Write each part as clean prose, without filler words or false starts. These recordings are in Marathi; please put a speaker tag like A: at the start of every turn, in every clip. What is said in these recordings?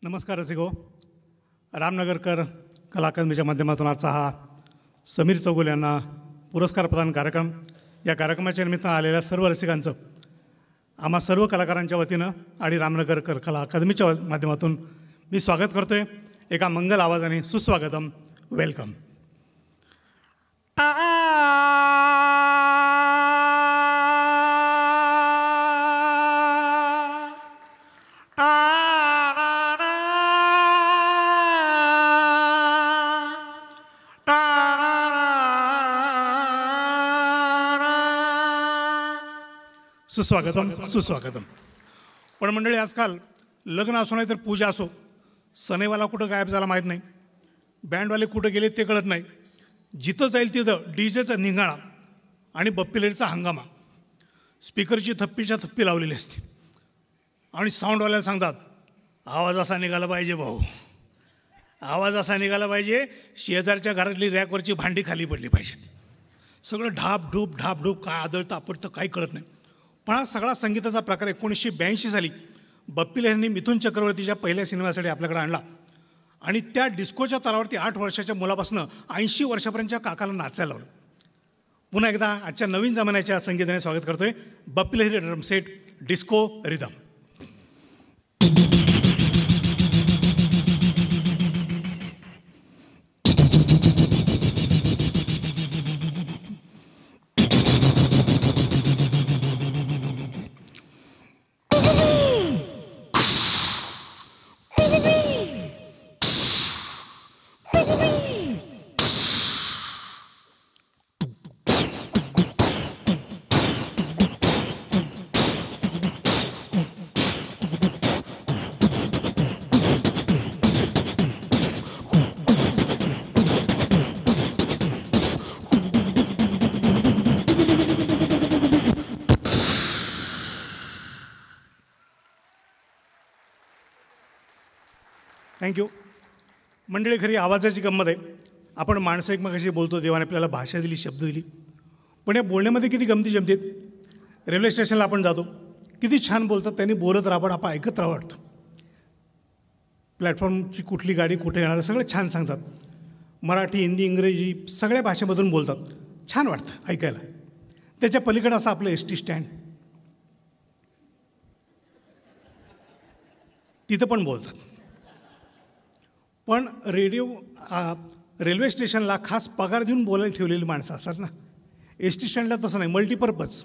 A: नमस्कार रसिको. रामनगरकर कला अकादमीच्या माध्यमातून आजचा हा समीर चौगुले यांना पुरस्कार प्रदान कार्यक्रम, या कार्यक्रमाच्या निमित्तानं आलेल्या सर्व रसिकांचं आम्हा सर्व कलाकारांच्या वतीनं आणि रामनगरकर कला अकादमीच्या माध्यमातून मी स्वागत करतो आहे. एका मंगल आवाजाने सुस्वागतम, वेलकम. सुस्वागतम सुस्वागतम. पण मंडळी, आजकाल लग्न असो नाही तर पूजा असो, सनेवाला कुठं गायब झाला माहीत नाही, बँडवाले कुठं गेले ते कळत नाही. जिथं जाईल तिथं डीजेचा निंगाणा आणि बप्पीलेचा हंगामा, स्पीकरची थप्पीच्या थप्पी लावलेली असते आणि साऊंडवाल्याला सांगतात आवाज असा निघाला पाहिजे भाऊ, आवाज असा निघाला पाहिजे, शेजारच्या घरातली रॅकवरची भांडी खाली पडली पाहिजेत. सगळं ढापढूप ढापढूप, काय आदळतं आपडतं काही कळत नाही. पण हा सगळा संगीताचा प्रकार 1982 साली बप्पी लेहरनी मिथुन चक्रवर्तीच्या पहिल्या सिनेमासाठी आपल्याकडे आणला आणि त्या डिस्कोच्या तालावरती 8 वर्षाच्या मुलापासून 80 वर्षापर्यंतच्या काकाला नाचायला लावलं. पुन्हा एकदा आजच्या नवीन जमान्याच्या संगीताने स्वागत करतोय Bappi Lahiri drum set disco rhythm. Thank you. मंडळी, खरी आवाजाची गंमत आहे. आपण माणसं एकमेकाशी बोलतो, देवाने आपल्याला भाषा दिली, शब्द दिली, पण या बोलण्यामध्ये किती गमती जमतीत. रेल्वे स्टेशनला आपण जातो, किती छान बोलतात, त्यांनी बोलत राहा, आपण ऐकत राहावं वाटतं. प्लॅटफॉर्मची कुठली गाडी कुठे येणार सगळं छान सांगतात. मराठी, हिंदी, इंग्रजी सगळ्या भाषेमधून बोलतात, छान वाटतं ऐकायला. त्याच्या पलीकडे असं आपलं एस टी स्टँड, तिथं पण बोलतात. पण रेल्वे स्टेशनला खास पगार देऊन बोलायला ठेवलेली माणसं असतात ना. एस टी स्टँडला तसं नाही, मल्टीपर्पज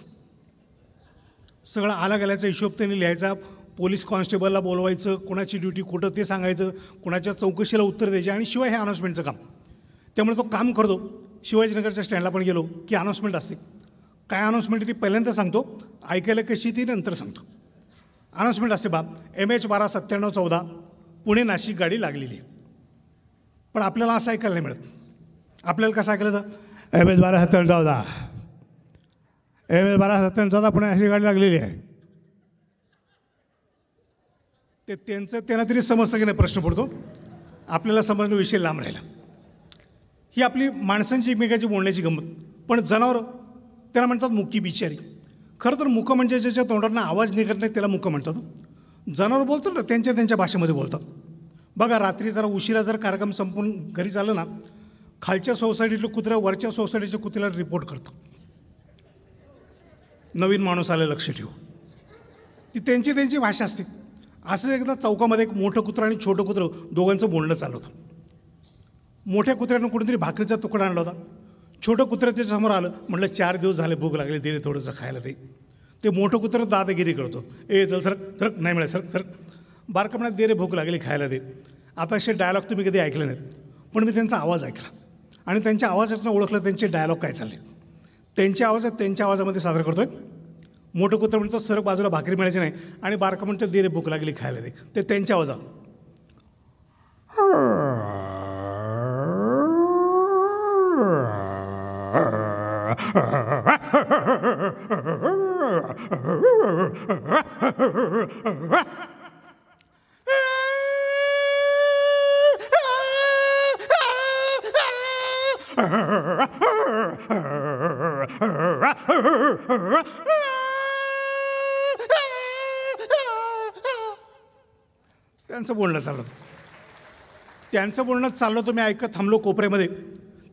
A: सगळं आला गेल्याचा हिशोब त्यांनी लिहायचा, पोलीस कॉन्स्टेबलला बोलवायचं, कोणाची ड्युटी कुठं ते सांगायचं, कोणाच्या चौकशीला उत्तर द्यायचे आणि शिवाय हे अनाऊन्समेंटचं काम. त्यामुळे तो काम करतो. शिवाजीनगरच्या स्टँडला पण गेलो की अनाऊन्समेंट असते. काय अनाऊन्समेंट ती पहिल्यांदा सांगतो, ऐकायला कशी ती नंतर सांगतो. अनाऊन्समेंट असते बाब, MH 129714 पुणे नाशिक गाडी लागलेली. पण आपल्याला असं ऐकायला नाही मिळत. आपल्याला कसं ऐकायला तर MH 129714 MH 129714 पुणे नाशिक गाडी लागलेली आहे. ते त्यांना तरी समजतं की नाही प्रश्न पडतो, आपल्याला समजणं विषय लांब राहिला. ही आपली माणसांची एकमेकाची बोलण्याची गंमत. पण जनावर त्याला म्हणतात मुकी बिचारी. खरं तर मुकं म्हणजे ज्याच्या तोंडातनं आवाज निघत नाही त्याला मुकं म्हणतात. जनावर बोलतात ना, त्यांच्या भाषेमध्ये बोलतात. बघा, रात्री जरा उशिरा जर कार्यक्रम संपून घरी झालं ना, खालच्या सोसायटीतलं कुत्र्या वरच्या सोसायटीच्या कुत्र्याला रिपोर्ट करतं, नवीन माणूस आलं लक्ष ठेवू. ती त्यांची भाषा असते. असं एकदा चौकामध्ये एक मोठं कुत्रं आणि छोटं कुत्रं दोघांचं बोलणं चालू होतं. मोठ्या कुत्र्यानं कुठेतरी भाकरीचा तुकडा आणला होता. छोटं कुत्रं त्याच्यासमोर आलं, म्हटलं 4 दिवस झाले भूक लागली, दे थोडंसं खायला दे. ते मोठं कुत्रं दादागिरी करतो, चल सरक नाही मिळालं सरक. बारका म्हणत दे रे, भूक लागली खायला दे. आता असे डायलॉग तुम्ही कधी ऐकले नाहीत, पण मी त्यांचा आवाज ऐकला आणि त्यांच्या आवाजातून ओळखलं त्यांचे डायलॉग काय चालले. त्यांच्या आवाजामध्ये सादर करतोय. मोठं कुत्रं म्हणतं सरक बाजूला, भाकरी मिळायची नाही, आणि बारका म्हणतं दे रे, भूक लागली खायला दे. ते त्यांच्या आवाजात. त्यांचं बोलणं चाललं होतं. त्यांचं बोलणं चाललं होतं, मी ऐकत थांबलो कोपऱ्यामध्ये.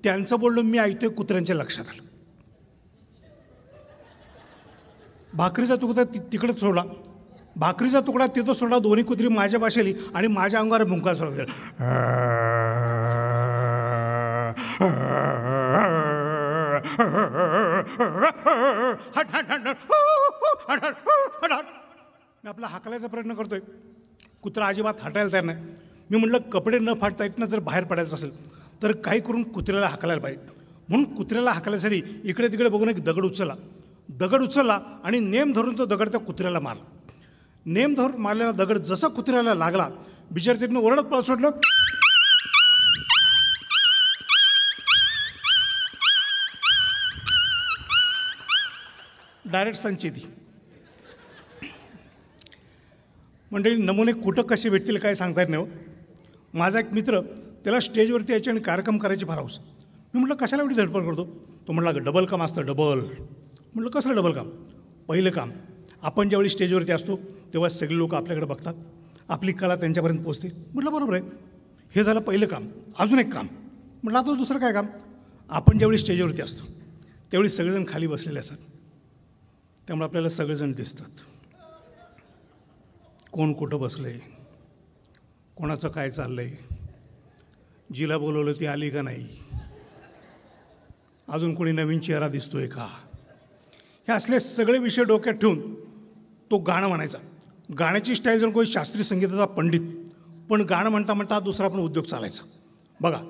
A: त्यांचं बोलणं मी ऐकतोय, कुत्र्यांच्या लक्षात आलं. भाकरीचा तुकडा तिकडंच सोडला, भाकरीचा तुकडा तिथं सोडला, दोन्ही कुत्री माझ्या भाषेली आणि माझ्या अंगावर भुंका सोडला. मी आपला हाकलायचा प्रयत्न करतोय, कुत्रा अजिबात हटायला तयार नाही. मी म्हटलं कपडे न फाटता येत ना, जर बाहेर पडायचं असेल तर काही करून कुत्र्याला हाकलायला पाहिजे. म्हणून कुत्र्याला हाकलायसाठी इकडे तिकडे बघून एक दगड उचलला आणि नेम धरून तो दगड त्या कुत्र्याला मारला. नेम धरून मारलेला दगड जसा कुत्र्याला लागला, बिचार तिथनं ओरडत पळत सोडलं. डायरेक्ट संचेती. मंडळी, नमुने कुठं कसे भेटतील काय सांगता येत नाही हो. माझा एक मित्र, त्याला स्टेजवरती यायचे आणि कार्यक्रम करायची फार हौस. मी म्हटलं कशाला एवढी धडपड करतो? तो म्हटला डबल काम असतं, डबल. म्हटलं कसलं डबल काम? पहिलं काम, आपण ज्यावेळी स्टेजवरती असतो तेव्हा सगळे लोक आपल्याकडे बघतात, आपली कला त्यांच्यापर्यंत पोचते. म्हटलं बरोबर आहे, हे झालं पहिलं काम. अजून एक काम म्हटलं, आता दुसरं काय काम? आपण ज्यावेळी स्टेजवरती असतो त्यावेळी सगळेजण खाली बसलेले असतात, त्यामुळे आपल्याला सगळेजण दिसतात. कोण कुठं बसलं आहे, कोणाचं काय चाललं आहे, जिला बोलवलं ती आली का नाही, अजून कोणी नवीन चेहरा दिसतोय का, हे असले सगळे विषय डोक्यात ठेवून तो गाणं म्हणायचा. गाण्याची स्टाईल जर कोणी शास्त्रीय संगीताचा पंडित, पण गाणं म्हणता म्हणता दुसरा पण उद्योग चालायचा. बघा,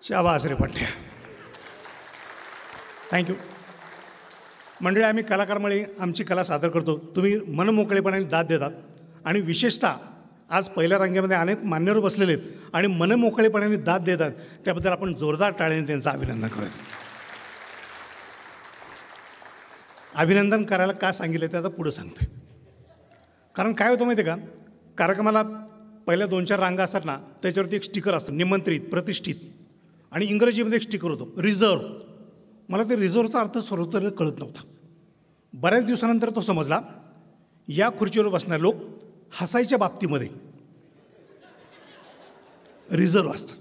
A: शाबास रे पट्ट्या, थँक्यू. मंडळी, आम्ही कलाकारमुळे आमची कला सादर करतो. तुम्ही मनमोकळेपणाने दाद देतात आणि विशेषतः आज पहिल्या रांगेमध्ये अनेक मान्यवर बसलेले आहेत आणि मनमोकळेपणाने दाद देतात, त्याबद्दल आपण जोरदार टाळ्याने त्यांचं अभिनंदन करूया. अभिनंदन करायला का सांगितलं ते आता पुढं सांगतोय. कारण काय होतं माहिती आहे का, कार्यक्रमाला पहिल्या 2-4 रांगा असतात ना, त्याच्यावरती एक स्टिकर असतं, निमंत्रित, प्रतिष्ठित, आणि इंग्रजीमध्ये एक स्टिकर होतं रिझर्व. मला ते रिझर्वचा अर्थ सर्वत्र कळत नव्हता. बऱ्याच दिवसानंतर तो समजला. या खुर्चीवर बसणारे लोक हसायच्या बाबतीमध्ये रिझर्व असतात.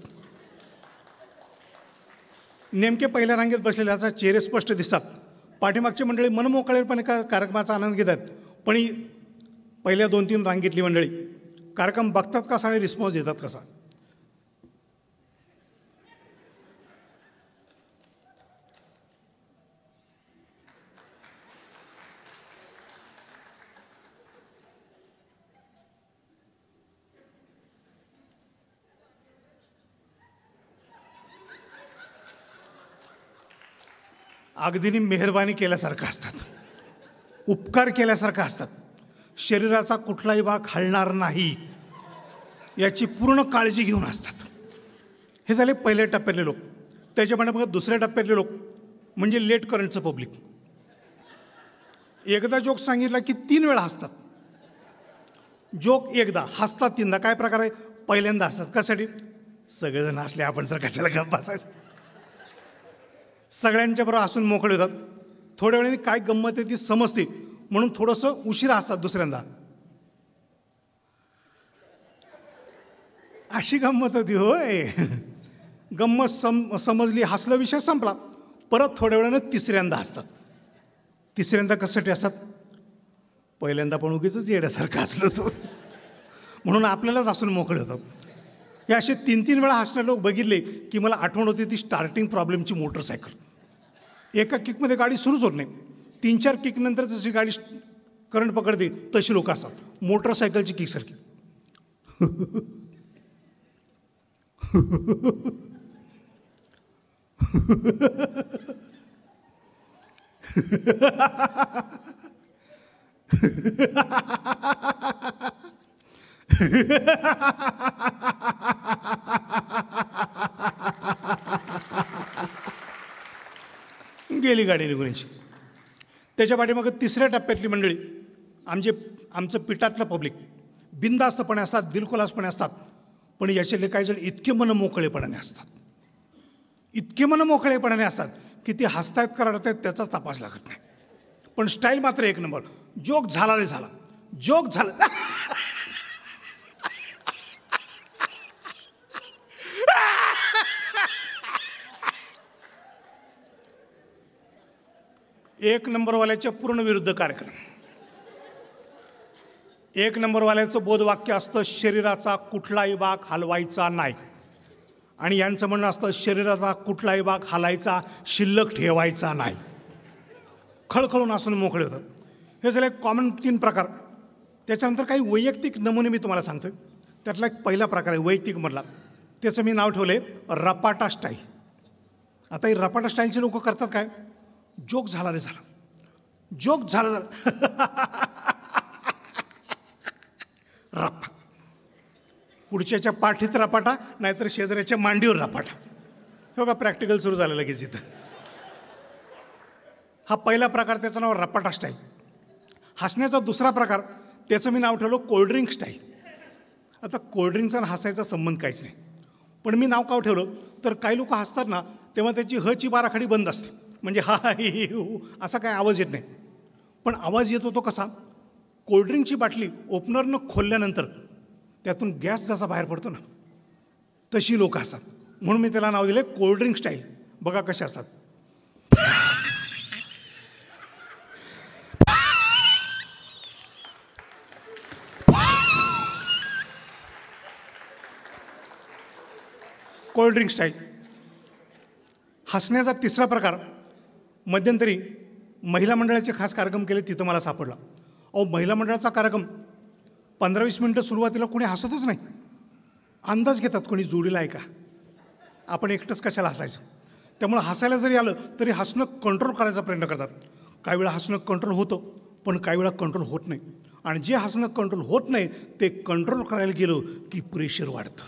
A: नेमके पहिल्या रांगेत बसलेल्याचा चेहरे स्पष्ट दिसतात. पाठीमागची मंडळी मनमोकळेपणे कार्यक्रमाचा आनंद घेतात, पण ही पहिल्या 2-3 रांगेतली मंडळी कार्यक्रम बघतात कसा आणि रिस्पॉन्स देतात कसा. अगदीनी मेहरबानी केल्यासारखं असतात, उपकार केल्यासारखं असतात. शरीराचा कुठलाही भाग हलणार नाही याची पूर्ण काळजी घेऊन असतात. हे झाले पहिल्या टप्प्यातले लोक. त्याच्यामुळे बघा, दुसऱ्या टप्प्यातले लोक म्हणजे लेट करंटचं पब्लिक. एकदा जोक सांगितला की 3 वेळा हसतात. जोक एकदा, हसतात 3दा. काय प्रकार आहे? पहिल्यांदा हसतात. कशासाठी? सगळेजण हसले, आपण तर कशाला गप्प बसायचं. सगळ्यांच्या बरोबर हसून मोकळे होतात. थोड्या वेळाने काय गंमत आहे ती समजते, म्हणून थोडंसं उशिरा असतात दुसऱ्यांदा. अशी गंमत होती होय. गंमत समजली, हसला, विषय संपला. परत थोड्या वेळानं तिसऱ्यांदा असतात. तिसऱ्यांदा कशासाठी असतात? पहिल्यांदा पण उगीच येण्यासारखं हसलं तो, म्हणून आपल्यालाच हसून मोकळे होतं. हे असे 3-3 वेळा हसणारे लोक बघितले की मला आठवण होती ती स्टार्टिंग प्रॉब्लेमची मोटरसायकल. एका किकमध्ये गाडी सुरूच होत नाही. 3-4 किकनंतर जशी गाडी करंट पकडते तशी लोक असतात, मोटरसायकलची किकसारखी. गेली गाडी निघूनची. त्याच्या पाठीमागं तिसऱ्या टप्प्यातली मंडळी आमचं पिठातलं पब्लिक बिनधास्तपणे असतात, दिलखुलासपणे असतात. पण याच्यातले काही जण इतके मनमोकळेपणाने असतात, इतके मनमोकळेपणाने असतात की ते हसतायत का रडतायत त्याचाच तपास लागत नाही. पण स्टाईल मात्र एक नंबर. जोक झाला रे झाला, जोक झाला. एक नंबरवाल्याच्या पूर्ण विरुद्ध कार्यक्रम. एक नंबरवाल्याचं बोधवाक्य असतं शरीराचा कुठलाही भाग हलवायचा नाही, आणि यांचं म्हणणं असतं शरीराचा कुठलाही भाग हलायचा शिल्लक ठेवायचा नाही. खळखळून असून मोकळे होतं. हे झाले कॉमन 3 प्रकार. त्याच्यानंतर काही वैयक्तिक नमुने मी तुम्हाला सांगतो. त्यातला एक पहिला प्रकार आहे वैयक्तिकमधला. त्याचं मी नाव ठेवलं आहे रपाटा स्टाईल. आता ही रपाटा स्टाईलची लोक करतात काय? जोक झाला रे झाला, जोक झाला रपा, पुढच्याच्या पाठीत रपाटा, नाहीतर शेजाऱ्याच्या मांडीवर रपाटा. हे बघा प्रॅक्टिकल सुरू झालं लगेच इथं. हा पहिला प्रकार, त्याचं नाव रपाटा स्टाईल. हसण्याचा दुसरा प्रकार, त्याचं मी नाव ठेवलं कोल्ड्रिंक स्टाईल. आता कोल्ड्रिंकचा हसायचा संबंध काहीच नाही, पण मी नाव का ठेवलं तर काही लोक हसतात ना तेव्हा त्याची हची बाराखडी बंद असते, म्हणजे हा ही हू असा काय आवाज येत नाही. पण आवाज येतो तो कसा? कोल्ड्रिंकची बाटली ओपनरनं खोलल्यानंतर त्यातून गॅस जसा बाहेर पडतो ना तशी लोक असतात. म्हणून मी त्याला नाव दिले कोल्ड्रिंक स्टाईल. बघा कसे असतात. Cold drink style. हसण्याचा तिसरा प्रकार, मध्यंतरी महिला मंडळाचे खास कार्यक्रम केले तिथं मला सापडला. महिला मंडळाचा कार्यक्रम 15-20 मिनटं सुरुवातीला कोणी हसतच नाही. अंदाज घेतात कोणी जोडीला आहे का, आपण एकटंच कशाला हसायचं. त्यामुळे हसायला जरी आलं तरी हसणं कंट्रोल करायचा प्रयत्न करतात. काही वेळा हसणं कंट्रोल होतं, पण काही वेळा कंट्रोल होत नाही. आणि जे हसणं कंट्रोल होत नाही ते कंट्रोल करायला गेलं की प्रेशर वाढतं,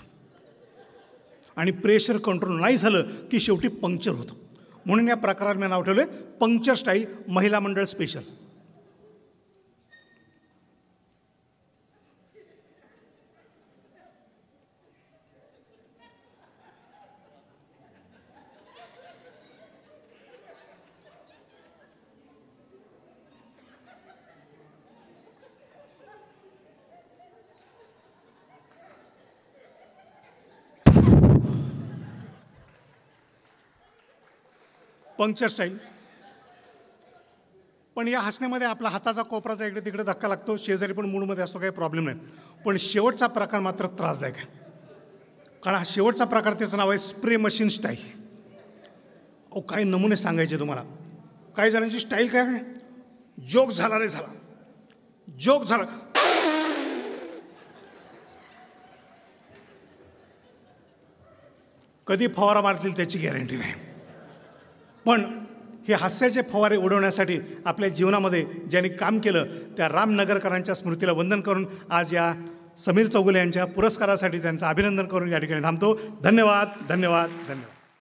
A: आणि प्रेशर कंट्रोल नाही झालं की शेवटी पंक्चर होतं. म्हणून या प्रकाराला मी नाव ठेवलं पंक्चर स्टाईल महिला मंडळ स्पेशल. Puncture style. पण या हसण्यामध्ये आपला हाताचा कोपराचा इकडे तिकडे धक्का लागतो, शेजारी पण मूडमध्ये असतो, काही प्रॉब्लेम नाही. पण शेवटचा प्रकार मात्र त्रासदायक आहे, कारण हा शेवटचा प्रकार त्याचं नाव आहे स्प्रे मशीन स्टाईल. काही नमुने सांगायचे तुम्हाला. काही जणांची स्टाईल काय आहे, जोक झाला रे झाला, जोक झाला. कधी फवारा मारतील त्याची गॅरंटी नाही. पण हे हास्याचे फवारे उडवण्यासाठी आपल्या जीवनामध्ये ज्यांनी काम केलं त्या रामनगरकरांच्या स्मृतीला वंदन करून आज या समीर चौगुले यांच्या पुरस्कारासाठी त्यांचं अभिनंदन करून या ठिकाणी थांबतो. धन्यवाद, धन्यवाद, धन्यवाद.